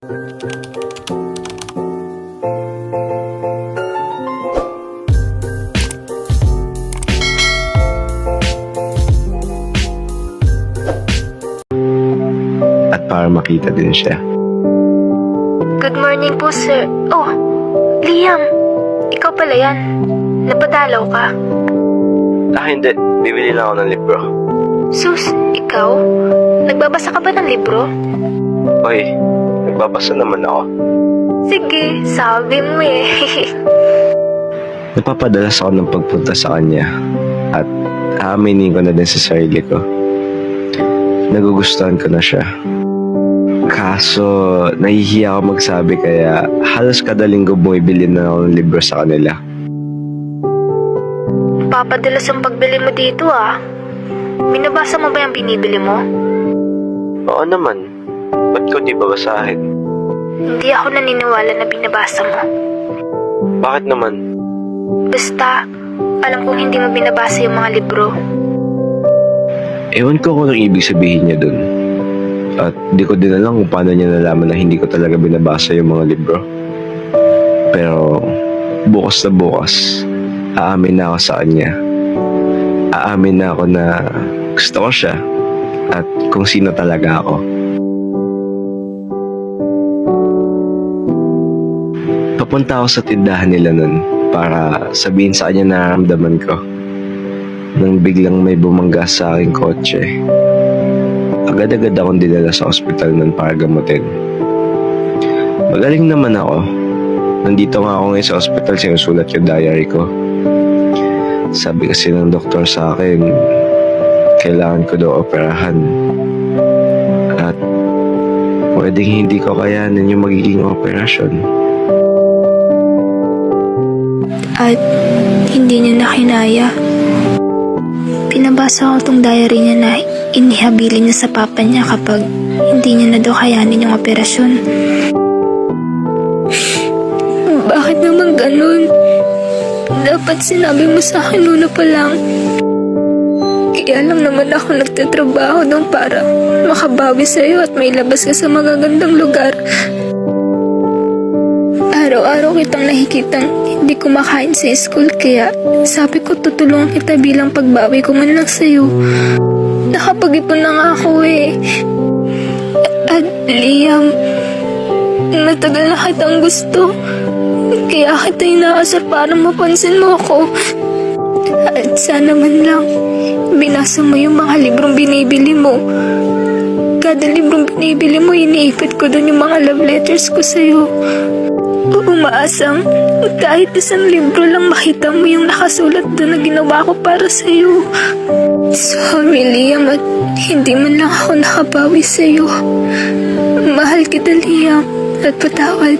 At para makita din siya. Good morning po, sir. Oh, Liam. Ikaw pala yan. Napadalaw ka. Hindi. Bibili lang ako ng libro. Sus, ikaw? Nagbabasa ka ba ng libro? Hoy, nagbabasa naman ako. Sige, sabi mo eh. Napapadalas ako ng pagpunta sa kanya. At aaminin ko na din sa sarili ko. Nagugustuhan ko na siya. Kaso, nahihiya ako magsabi kaya halos kada linggo bumibili na ako ng libro sa kanila. Papadalas ang pagbili mo dito ah. Binabasa mo ba yung binibili mo? Oo naman. Ba't ko di babasahin? Hindi ako naniniwala na binabasa mo. Bakit naman? Basta, alam kong hindi mo binabasa yung mga libro. Ewan ko kung anong ibig sabihin niya dun. At di ko din alam kung paano niya nalaman na hindi ko talaga binabasa yung mga libro. Pero bukas na bukas, aamin na ako sa kanya. Aamin na ako na gusto ko siya at kung sino talaga ako. Papunta ako sa tindahan nila nun para sabihin sa kanya na nararamdaman ko. Nang biglang may bumangga sa aking kotse, agad-agad akong dinala sa ospital nun para gamutin. Magaling naman ako. Nandito nga ako ngayon sa ospital, sinusulat yung diary ko. Sabi kasi ng doktor sa akin, kailangan ko daw operahan. At pwedeng hindi ko kayanin yung magiging operasyon. At hindi niya na kinaya. Pinabasa ko tong diary niya na inihabilin niya sa papa niya kapag hindi niya na daw kayanin yung operasyon. Bakit naman ganun? Dapat sinabi mo sa akin una pa lang. Kaya lang naman ako nagtatrabaho doon para makabawi sa'yo at may labas ka sa magagandang lugar. Araw-araw kitang nakikitang hindi kumakain sa school kaya sabi ko tutulungan kita bilang pagbawi ko man lang sa'yo. Nakapag-ipon na nga ako eh. At Liam, matagal na kitang gusto. Kaya kita inaasar para mapansin mo ako. At sana man lang binasa mo yung mga librong binibili mo. Kada librong binibili mo, iniipit ko doon yung mga love letters ko sa'yo. Umaasang kahit isang libro lang makita mo yung nakasulat doon na ginawa ko para sa'yo. Sorry, Liam, at hindi man lang ako nakabawi sa'yo. Mahal kita, Liam, at patawad.